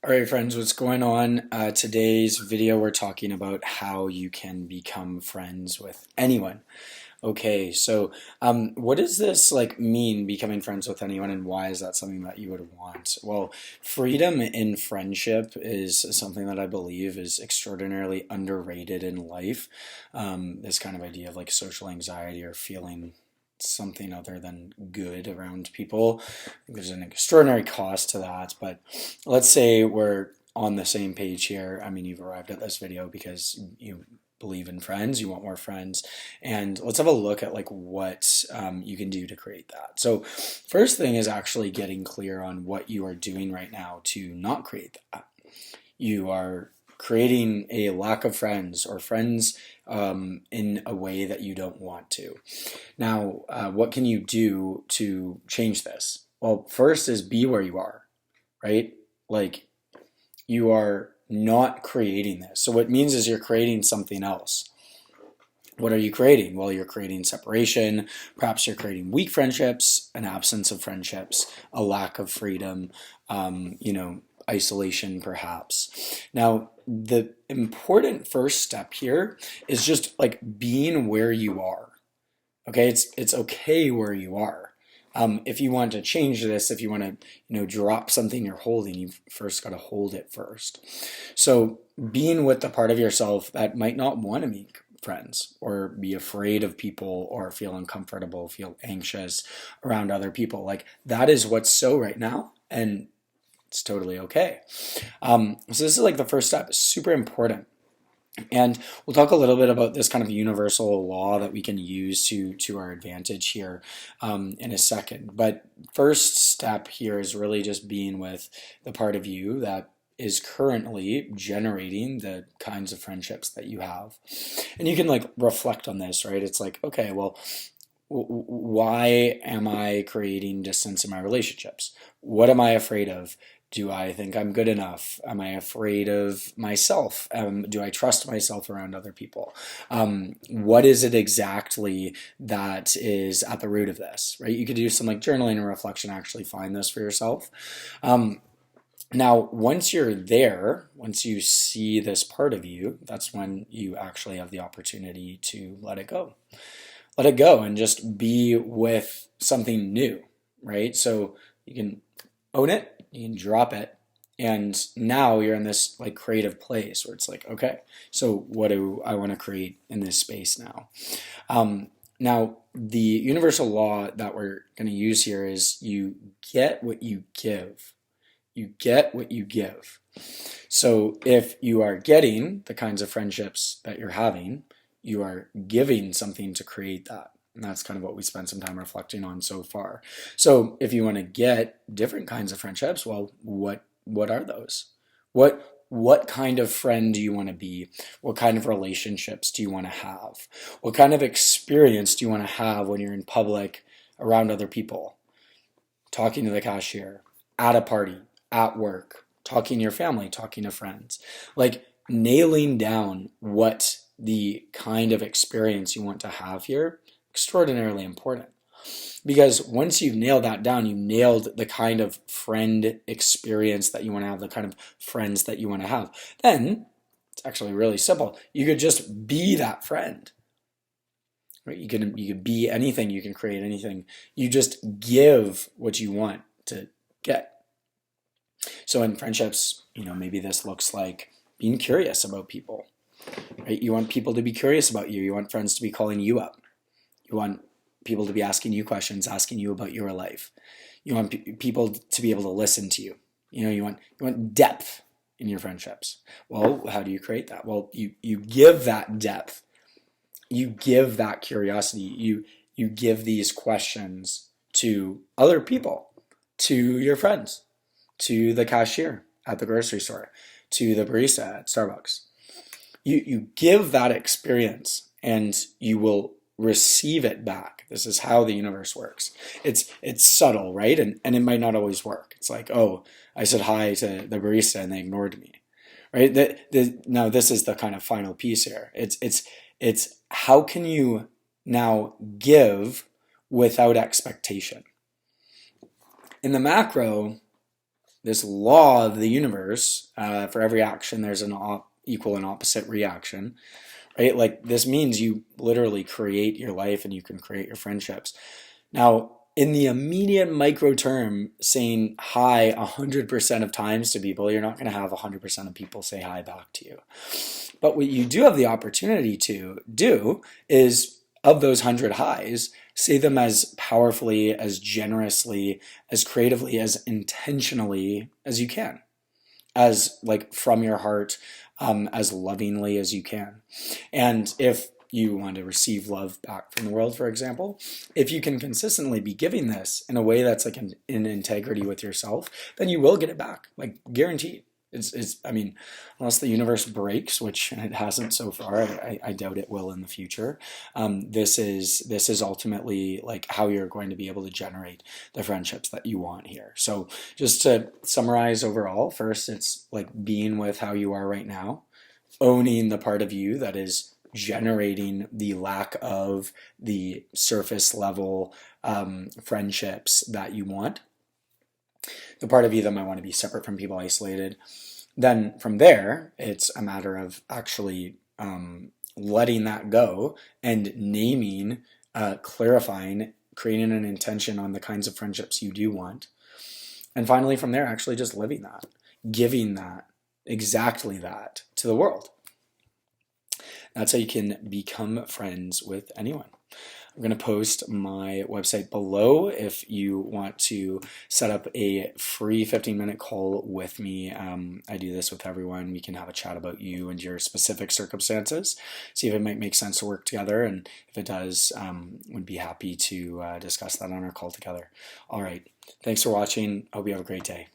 All right, friends, what's going on? Today's video, we're talking about how you can become friends with anyone. Okay, so what does this like mean, becoming friends with anyone, and why is that something that you would want? Well, freedom in friendship is something that I believe is extraordinarily underrated in life. This kind of idea of like social anxiety or feeling something other than good around people. I think there's an extraordinary cost to that, but let's say we're on the same page here. I mean, you've arrived at this video because you believe in friends, you want more friends, and let's have a look at like what you can do to create that. So first thing is actually getting clear on what you are doing right now to not create that. You are creating a lack of friends or friends in a way that you don't want to. Now, what can you do to change this? Well, first is be where you are, right? Like you are not creating this. So what it means is you're creating something else. What are you creating? Well, you're creating separation. Perhaps you're creating weak friendships, an absence of friendships, a lack of freedom, isolation perhaps. Now, the important first step here is just like being where you are. Okay, it's okay where you are. If you want to change this, if you want to, drop something you're holding, you've first got to hold it first. So being with the part of yourself that might not want to make friends or be afraid of people or feel uncomfortable, feel anxious around other people, like that is what's so right now, and it's totally okay. So this is like the first step. It's super important. And we'll talk a little bit about this kind of universal law that we can use to our advantage here in a second. But first step here is really just being with the part of you that is currently generating the kinds of friendships that you have. And you can like reflect on this, right? It's like, okay, well, why am I creating distance in my relationships? What am I afraid of? Do I think I'm good enough? Am I afraid of myself? Do I trust myself around other people? What is it exactly that is at the root of this, right? You could do some like journaling and reflection, actually find this for yourself. Now, once you're there, once you see this part of you, that's when you actually have the opportunity to let it go. Let it go and just be with something new, right? So you can own it, you can drop it, and now you're in this like creative place where it's like, okay, so what do I want to create in this space now? Now, the universal law that we're going to use here is you get what you give. You get what you give. So if you are getting the kinds of friendships that you're having, you are giving something to create that. And that's kind of what we spent some time reflecting on so far. So if you want to get different kinds of friendships, well, what are those? What kind of friend do you want to be? What kind of relationships do you want to have? What kind of experience do you want to have when you're in public around other people? Talking to the cashier, at a party, at work, talking to your family, talking to friends. Like nailing down what the kind of experience you want to have here, extraordinarily important. Because once you've nailed that down, you nailed the kind of friend experience that you want to have, the kind of friends that you want to have. Then it's actually really simple. You could just be that friend. Right? You can be anything, you can create anything. You just give what you want to get. So in friendships, maybe this looks like being curious about people. Right? You want people to be curious about you. You want friends to be calling you up. You want people to be asking you questions, asking you about your life. You want people to be able to listen to you. You want depth in your friendships. Well, how do you create that? Well, you give that depth. You give that curiosity. You give these questions to other people, to your friends, to the cashier at the grocery store, to the barista at Starbucks. You give that experience and you will receive it back. This is how the universe works. It's subtle, right? And it might not always work. It's like, oh, I said hi to the barista and they ignored me, right? Now this is the kind of final piece here. It's how can you now give without expectation? In the macro, this law of the universe, for every action, there's an equal and opposite reaction, right? Like this means you literally create your life and you can create your friendships. Now, in the immediate micro term, saying hi 100% of times to people, you're not going to have 100% of people say hi back to you. But what you do have the opportunity to do is, of those 100 highs, say them as powerfully, as generously, as creatively, as intentionally as you can, as like from your heart, as lovingly as you can. And if you want to receive love back from the world, for example, if you can consistently be giving this in a way that's like in integrity with yourself, then you will get it back, like guaranteed. I mean, unless the universe breaks, which it hasn't so far, I doubt it will in the future. This is ultimately like how you're going to be able to generate the friendships that you want here. So just to summarize overall, first, it's like being with how you are right now, owning the part of you that is generating the lack of the surface level friendships that you want, the part of you that might want to be separate from people, isolated. Then from there, it's a matter of actually letting that go and naming, clarifying, creating an intention on the kinds of friendships you do want. And finally, from there, actually just living that, giving that, exactly that to the world. That's how you can become friends with anyone. I'm going to post my website below if you want to set up a free 15-minute call with me. I do this with everyone. We can have a chat about you and your specific circumstances, see if it might make sense to work together. And if it does, would be happy to discuss that on our call together. All right. Thanks for watching. Hope you have a great day.